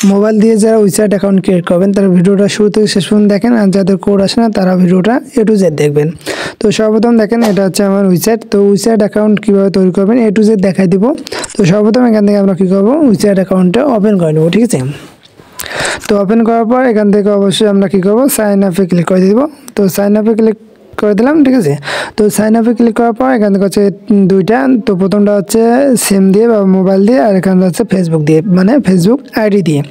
Mobile দিয়ে যারা উইসাইট account create করবেন তারা ভিডিওটা শুরু থেকে শেষ পর্যন্ত দেখেন, আর যাদের কোড আসে না তারা ভিডিওটা A to Z দেখবেন। তো সর্বপ্রথম দেখেন এটা হচ্ছে আমার উইসাইট। তো উইসাইট অ্যাকাউন্ট কীভাবে তৈরি করবেন A to Z দেখাই দিব। তো সর্বপ্রথম এখান থেকে আমরা কী করবো, উইসাইট অ্যাকাউন্টটা ওপেন করে নেবো, ঠিক আছে। তো ওপেন করার পর এখান থেকে অবশ্যই আমরা কী করবো, সাইন আপে ক্লিক করে দিব। তো সাইন আপে ক্লিক করে দিলাম, ঠিক আছে। তো সাইন আপে ক্লিক করার পর এখান থেকে হচ্ছে দুইটা, তো প্রথমটা হচ্ছে সিম দিয়ে বা মোবাইল দিয়ে, আর এখানে হচ্ছে ফেসবুক দিয়ে, মানে ফেসবুক আইডি দিয়ে।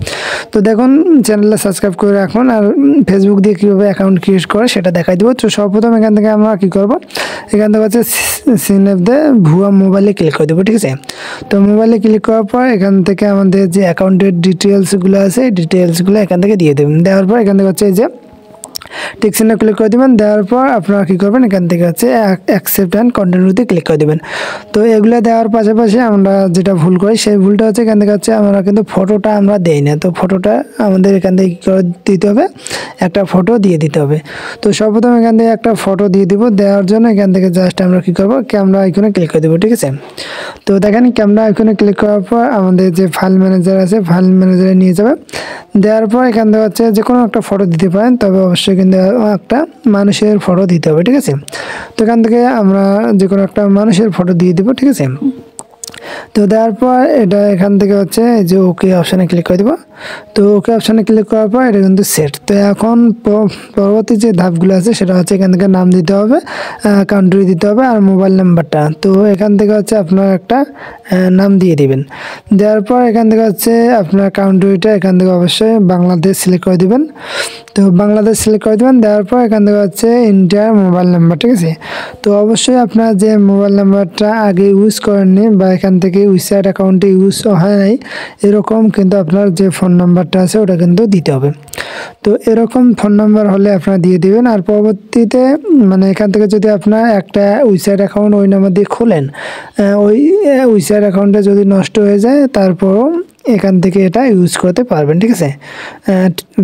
তো দেখুন চ্যানেলটা সাবস্ক্রাইব করে রাখুন, আর ফেসবুক দিয়ে কীভাবে অ্যাকাউন্ট ক্রিয়েট করে সেটা দেখাই দেবো। তো সর্বপ্রথম এখান থেকে আমরা কী করবো, এখান থেকে হচ্ছে সিম অ্যাপ দিয়ে ভুয়া মোবাইলে ক্লিক করে দেবো, ঠিক আছে। তো মোবাইলে ক্লিক করার পর এখান থেকে আমাদের যে অ্যাকাউন্টের ডিটেলসগুলো আছে ডিটেলসগুলো এখান থেকে দিয়ে দেবেন। দেওয়ার পর এখান থেকে হচ্ছে এই যে টিক চিহ্ন ক্লিক করে দেবেন। দেওয়ার পর আপনারা কী করবেন, এখান থেকে হচ্ছে অ্যাকসেপ্ট অ্যান্ড কন্টিনিউতে ক্লিক করে দেবেন। তো এগুলো দেওয়ার পাশাপাশি আমরা যেটা ভুল করি সেই ভুলটা হচ্ছে এখান থেকে হচ্ছে আমরা কিন্তু ফটোটা আমরা দেই না। তো ফটোটা আমাদের এখান থেকে কী করে দিতে হবে, একটা ফটো দিয়ে দিতে হবে। তো সর্বপ্রথম এখান থেকে একটা ফটো দিয়ে দিব। দেওয়ার জন্য এখান থেকে জাস্ট আমরা কী করবো, ক্যামেরা আইকনে ক্লিক করে দেবো, ঠিক আছে। তো দেখেন ক্যামেরা আইকনে ক্লিক করার পর আমাদের যে ফাইল ম্যানেজার আছে ফাইল ম্যানেজারে নিয়ে যাবে। দেওয়ার পর এখান থেকে হচ্ছে যে কোনো একটা ফটো দিতে পারেন, তবে অবশ্যই কিন্তু একটা মানুষের ফটো দিতে হবে, ঠিক আছে। তো এখান থেকে আমরা যে কোনো একটা মানুষের ফটো দিয়ে দিব, ঠিক আছে। তো দেওয়ার পর এটা এখান থেকে হচ্ছে যে ওকে অপশানে ক্লিক করে দেবো। তো ওকে অপশানে ক্লিক করার পর এটা কিন্তু সেট। তো এখন পরবর্তী যে ধাপগুলো আছে সেটা হচ্ছে এখান থেকে নাম দিতে হবে, কান্ট্রি দিতে হবে, আর মোবাইল নাম্বারটা। তো এখান থেকে হচ্ছে আপনার একটা নাম দিয়ে দিবেন। দেওয়ার পর এখান থেকে হচ্ছে আপনার কান্ট্রিটা এখান থেকে অবশ্যই বাংলাদেশ সিলেক্ট করে দিবেন। তো বাংলাদেশ সিলেক্ট করে দেবেন। দেওয়ার পর এখান থেকে হচ্ছে ইন্ডিয়ার মোবাইল নাম্বার, ঠিক আছে। তো অবশ্যই আপনার যে মোবাইল নাম্বারটা আগে ইউজ করেননি বা এখান থেকে উইসাইট অ্যাকাউন্টে ইউজ হয় নাই এরকম কিন্তু আপনার যে ফোন নাম্বারটা আছে ওটা কিন্তু দিতে হবে। তো এরকম ফোন নাম্বার হলে আপনারা দিয়ে দিবেন। আর পরবর্তীতে মানে এখান থেকে যদি আপনার একটা উইসাইট অ্যাকাউন্ট ওই নাম্বার দিয়ে খোলেন, ওই উইসাইট অ্যাকাউন্টটা যদি নষ্ট হয়ে যায় তারপরও এখান থেকে এটা ইউজ করতে পারবেন, ঠিক আছে।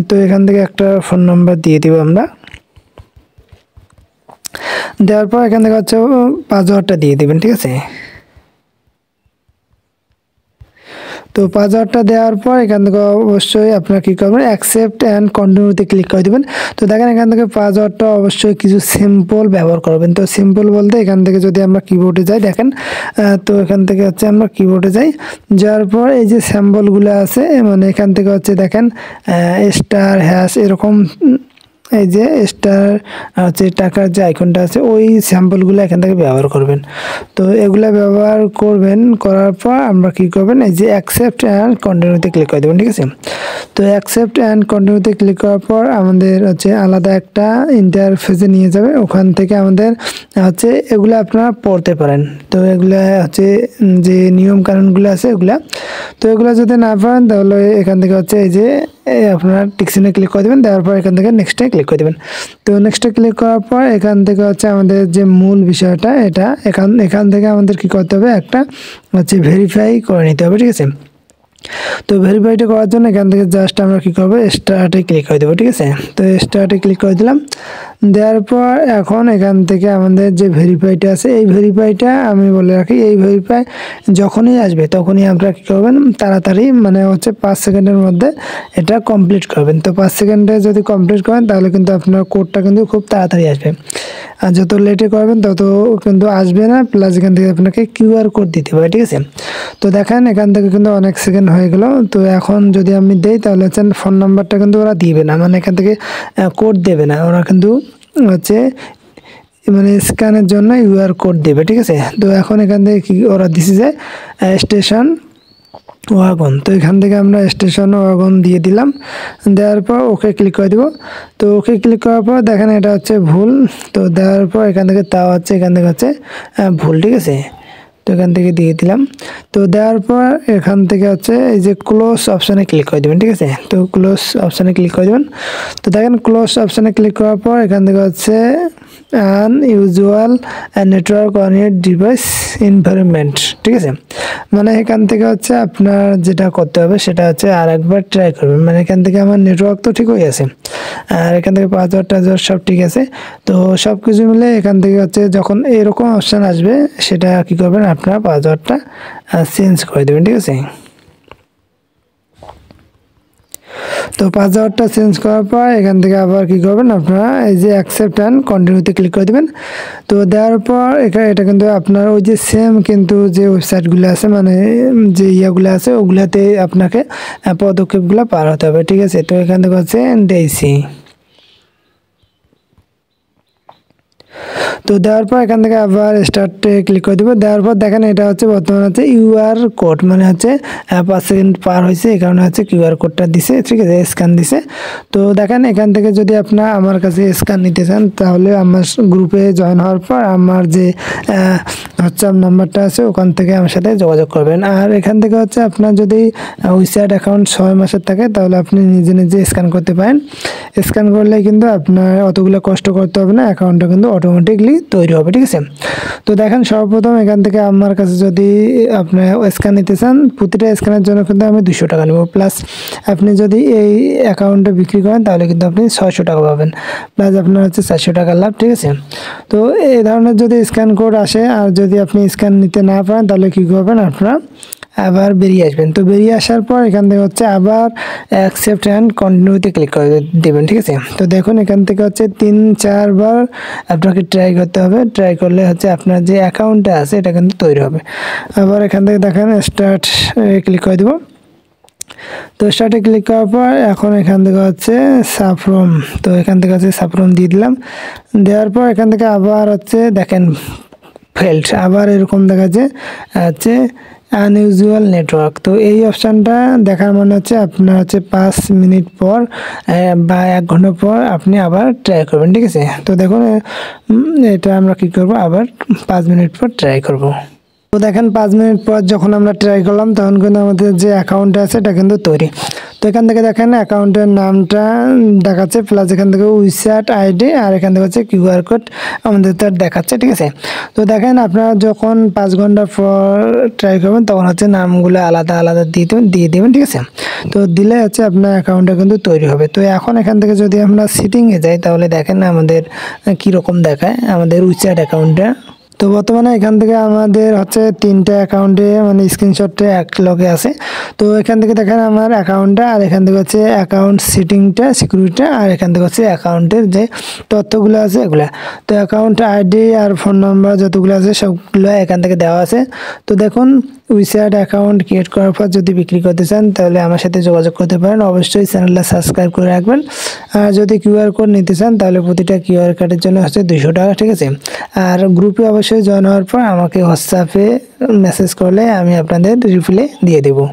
তো এখান থেকে একটা ফোন নাম্বার দিয়ে দিব আমরা। দেওয়ার পর এখান থেকে হচ্ছে পাসওয়ার্ডটা দিয়ে দেবেন, ঠিক আছে। তো পাসওয়ার্ডটা দেওয়ার পর এখান থেকে অবশ্যই আপনারা কী করবেন, অ্যাকসেপ্ট অ্যান্ড কন্টিনিউতে ক্লিক করে দেবেন। তো দেখেন এখান থেকে পাসওয়ার্ডটা অবশ্যই কিছু সিম্পল ব্যবহার করবেন। তো সিম্পল বলতে এখান থেকে যদি আমরা কিবোর্ডে যাই, দেখেন তো এখান থেকে হচ্ছে আমরা কিবোর্ডে যাই, যাওয়ার পর এই যে স্যাম্পলগুলো আছে মানে এখান থেকে হচ্ছে দেখেন স্টার হ্যাশ এরকম এই যে স্টার হচ্ছে টাকার যে আইকনটা আছে ওই স্যাম্পলগুলো এখান থেকে ব্যবহার করবেন। তো এগুলা ব্যবহার করবেন, করার পর আমরা কি করবেন, এই যে অ্যাকসেপ্ট অ্যান্ড কন্টিনিউতে ক্লিক করে দেবেন, ঠিক আছে। তো অ্যাকসেপ্ট অ্যান্ড কন্টিনিউতে ক্লিক করার পর আমাদের হচ্ছে আলাদা একটা ইন্টারফেসে নিয়ে যাবে। ওখান থেকে আমাদের হচ্ছে এগুলো আপনারা পড়তে পারেন। তো এগুলা হচ্ছে যে নিয়ম কানুনগুলো আছে এগুলা, তো এগুলো যদি না পারেন তাহলে এখান থেকে হচ্ছে এই যে আপনারা টিকচিহ্নে ক্লিক করে দেবেন। দেওয়ার পর এখান থেকে নেক্সটে ক্লিক করে দেবেন। তো নেক্সটে ক্লিক করার পর এখান থেকে হচ্ছে আমাদের যে মূল বিষয়টা এটা এখান থেকে আমাদের কি করতে হবে, একটা হচ্ছে ভেরিফাই করে নিতে হবে, ঠিক আছে। তো ভেরিফাইটা করার জন্য এখান থেকে জাস্ট আমরা কী করবো, স্টার্টে ক্লিক করে দেবো, ঠিক আছে। তো স্টার্টে ক্লিক করে দিলাম। দেওয়ার পর এখন এখান থেকে আমাদের যে ভেরিফাইটা আছে এই ভেরিফাইটা আমি বলে রাখি, এই ভেরিফাই যখনই আসবে তখনই আপনারা কী করবেন, তাড়াতাড়ি মানে হচ্ছে 5 সেকেন্ডের মধ্যে এটা কমপ্লিট করবেন। তো 5 সেকেন্ডে যদি কমপ্লিট করেন তাহলে কিন্তু আপনার কোডটা কিন্তু খুব তাড়াতাড়ি আসবে। আর যত লেটে করবেন তত কিন্তু আসবে না, প্লাস এখান থেকে আপনাকে কিউআর কোড দিতে হবে, ঠিক আছে। তো দেখেন এখান থেকে কিন্তু অনেক সেকেন্ড হয়ে গেল। তো এখন যদি আমি দেই তাহলে হচ্ছে ফোন নাম্বারটা কিন্তু ওরা দিবে না, মানে এখান থেকে কোড দেবে না, ওরা কিন্তু হচ্ছে মানে স্ক্যানের জন্য ইউআর কোড দেবে, ঠিক আছে। তো এখন এখান থেকে কি ওরা দিছে যে স্টেশন ওয়াগন, তো এখান থেকে আমরা স্টেশন ওয়াগন দিয়ে দিলাম। দেওয়ার পর ওকে ক্লিক করে দিব। তো ওকে ক্লিক করার পর দেখেন এটা হচ্ছে ভুল। তো দেওয়ার পর এখান থেকে তাও হচ্ছে এখান থেকে হচ্ছে ভুল, ঠিক আছে। তো এখান থেকে দিয়ে দিলাম। তো দেওয়ার পর এখান থেকে হচ্ছে এই যে ক্লোজ অপশানে ক্লিক করে দেবেন, ঠিক আছে। তো ক্লোজ অপশানে ক্লিক করে দেবেন। তো দেখেন ক্লোজ অপশানে ক্লিক করার পর এখান থেকে হচ্ছে unusual network on your device environment, ঠিক আছে। মানে এখান থেকে হচ্ছে আপনার যেটা করতে হবে সেটা হচ্ছে আর একবার ট্রাই করবেন। মানে এখান থেকে আমার নেটওয়ার্ক তো ঠিক হয়ে আছে, আর এখান থেকে পাসওয়ার্ড টাসওয়ার্ড সব ঠিক আছে। তো সব কিছু মিলে এখান থেকে হচ্ছে যখন এরকম অপশান আসবে সেটা কী করবেন, আপনার পাসওয়ার্ডটা চেঞ্জ করে দেবেন, ঠিক আছে। তো পাসওয়ার্ডটা চেঞ্জ করার পর এখান থেকে আবার কি করবেন, আপনারা এই যে অ্যাকসেপ্ট অ্যান্ড কন্টিনিউতে ক্লিক করে দেবেন। তো দেওয়ার পর এটা কিন্তু আপনার ওই যে সেম কিন্তু যে ওয়েবসাইটগুলো আছে, মানে যে ইয়াগুলো আছে ওগুলাতে আপনাকে পদক্ষেপগুলো পার হতে হবে, ঠিক আছে। তো এখান থেকে হচ্ছে ডেইসি। তো দেওয়ার পর এখান থেকে আবার স্টার্টে ক্লিক করে দেবো। দেওয়ার পর দেখেন এটা হচ্ছে বর্তমানে হচ্ছে ইউআর কোড, মানে হচ্ছে 5 সেকেন্ড পার হয়েছে, এই কারণে হচ্ছে কিউআর কোডটা দিছে, ঠিক আছে, স্ক্যান দিছে। তো দেখেন এখান থেকে যদি আপনার আমার কাছে স্ক্যান নিতে চান তাহলে আমার গ্রুপে জয়েন হওয়ার পর আমার যে হোয়াটসঅ্যাপ নাম্বারটা আছে ওখান থেকে আমার সাথে যোগাযোগ করবেন। আর এখান থেকে হচ্ছে আপনার যদি উইসাইট অ্যাকাউন্ট 6 মাসের থাকে তাহলে আপনি নিজে নিজে স্ক্যান করতে পারেন। স্ক্যান করলে কিন্তু আপনার অতগুলো কষ্ট করতে হবে না, অ্যাকাউন্টটা কিন্তু অটোমেটিকলি তৈরি হবে, ঠিক আছে। তো দেখেন সর্বপ্রথম এখান থেকে আমার কাছে যদি আপনি স্ক্যান নিতে চান, প্রতিটা স্ক্যানের জন্য কিন্তু আমি 200 টাকা নেব, প্লাস আপনি যদি এই অ্যাকাউন্টে বিক্রি করেন তাহলে কিন্তু আপনি 600 টাকা পাবেন, প্লাস আপনার হচ্ছে 400 টাকা লাভ, ঠিক আছে। তো এই ধরনের যদি স্ক্যান কোড আসে আর যদি আপনি স্ক্যান নিতে না পারেন তাহলে কী করবেন, আপনারা আবার বেরিয়ে আসবেন। তো বেরিয়ে আসার পর এখান থেকে হচ্ছে আবার অ্যাকসেপ্ট অ্যান্ড কন্টিনিউতে ক্লিক করে দেবেন, ঠিক আছে। তো দেখুন এখান থেকে হচ্ছে 3-4 বার আপনাকে ট্রাই করতে হবে, ট্রাই করলে হচ্ছে আপনার যে অ্যাকাউন্টটা আছে এটা কিন্তু তৈরি হবে। আবার এখান থেকে দেখেন স্টার্ট ক্লিক করে দেবো। তো স্টার্টে ক্লিক করার পর এখন এখান থেকে হচ্ছে সাফরম, তো এখান থেকে হচ্ছে সাফরম দিয়ে দিলাম। দেওয়ার পর এখান থেকে আবার হচ্ছে দেখেন ফেল্ড, আবার এরকম দেখা যায় হচ্ছে আনইউজুয়াল নেটওয়ার্ক। তো এই অপশানটা দেখার মানে হচ্ছে আপনার হচ্ছে 5 মিনিট পর বা 1 ঘন্টা পর আপনি আবার ট্রাই করবেন, ঠিক আছে। তো দেখুন এটা আমরা কী করব, আবার 5 মিনিট পর ট্রাই করব। তো দেখেন 5 মিনিট পর যখন আমরা ট্রাই করলাম তখন কিন্তু আমাদের যে অ্যাকাউন্ট আছে এটা কিন্তু তৈরি। তো এখান থেকে দেখেন অ্যাকাউন্টের নামটা দেখাচ্ছে, প্লাস এখান থেকে উইসাইট আইডি আর এখান থেকে হচ্ছে কিউআর কোড আমাদের তার দেখাচ্ছে, ঠিক আছে। তো দেখেন আপনারা যখন 5 ঘন্টা পর ট্রাই করবেন তখন হচ্ছে নামগুলো আলাদা আলাদা দিয়ে দেবেন, ঠিক আছে। তো দিলে হচ্ছে আপনার অ্যাকাউন্টটা কিন্তু তৈরি হবে। তো এখন এখান থেকে যদি আমরা সেটিংয়ে যাই তাহলে দেখেন আমাদের কীরকম দেখায় আমাদের উইসাইট অ্যাকাউন্টটা। তো বর্তমানে এখান থেকে আমাদের হচ্ছে 3টা অ্যাকাউন্টে মানে স্ক্রিনশটটা এক লগে আছে। তো এখান থেকে দেখেন আমার অ্যাকাউন্টটা, আর এখান থেকে হচ্ছে অ্যাকাউন্ট সেটিংটা, সিকিউরিটিটা, আর এখান থেকে হচ্ছে অ্যাকাউন্টের যে তথ্যগুলো আছে এগুলা। তো অ্যাকাউন্ট আইডি আর ফোন নাম্বার যতগুলো আছে সবগুলো এখান থেকে দেওয়া আছে। তো দেখুন উইসাইট অ্যাকাউন্ট ক্রিয়েট করার পর যদি বিক্রি করতে চান তাহলে আমার সাথে যোগাযোগ করতে পারেন। অবশ্যই চ্যানেলটা সাবস্ক্রাইব করে রাখবেন। আর যদি কিউআর কোড নিতে চান তাহলে প্রতিটা কিউআর কোডের জন্য হচ্ছে 200 টাকা, ঠিক আছে। আর গ্রুপে অবশ্যই জয়েন হওয়ার পর আমাকে হোয়াটসঅ্যাপে মেসেজ করলে আমি আপনাদের রিপ্লাই দিয়ে দেবো।